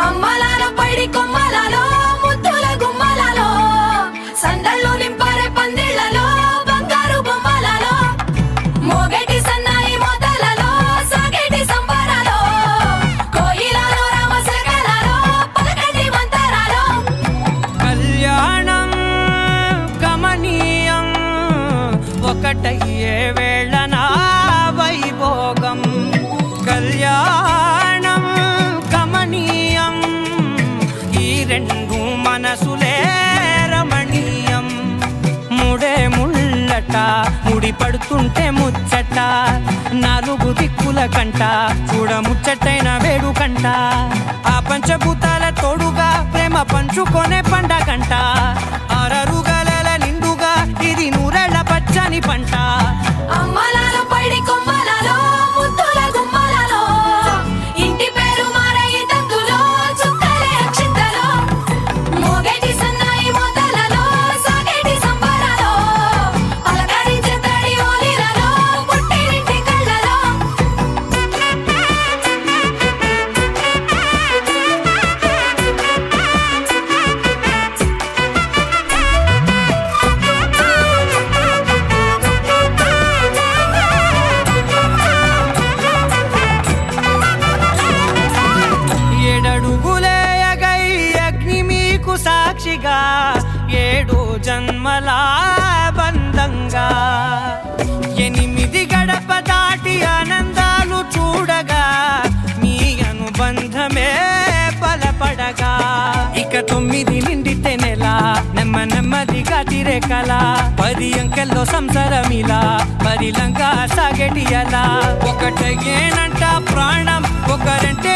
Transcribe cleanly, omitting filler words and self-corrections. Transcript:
అమ్మలాలో పైడి కొమ్మలలో ముద్దుల గుమ్మలలో సందళ్ళు నింపారే పందిళ్లలో బంగారు బొమ్మలలో మోగేటి సన్నాయి మోతలలో సాగేటి సంబరాలో కోయిలలో రామశకలలో పలకటి మంతరాలో కళ్యాణం గమనీయం ఒకటయ్యే వేళ నా వైభోగం కళ్యాణం గమనీయం ఈ రెండు మనసులే రమణీయం ముడే ముళ్ళట ముడి పడుతుంటే ముచ్చట నాలుగు దిక్కుల కంట చూడ ముచ్చటైన వేడుకంట ఆ పంచభూతాల తోడుగా ప్రేమ పంచుకొనే పండగంట అరరుగల నిండుగా ఇది నూరెళ్ళ పచ్చని పంట అమ్మలాలో పైడి కొమ్మలలో ముద్దుల గుమ్మలలో ఇంటి పేరు మారయి తందులో చుక్కలే అక్షింతలో మోగేటి సన్నాయి మోతలలో సాగేటి సంబరాలో పలకరించే తడి ఓలిలలో పుట్టినింటి కళ్ళలో ఏడడుగులే ఎగై అగ్ని మీకు సాక్షిగా ఏడు జన్మల బంధంగా ఎనిమిది గడప దాటి ఆనందాలు చూడగా మీ అనుబంధమే బలపడగా ఇక 9 నిండితే నెల నెమ్మదిగా తిరేకల 10 అంకెల్లో సంసారమిలా పరిలంగా సాగేటి అలా ఒకటేనంట ప్రాణం ఒకరంటే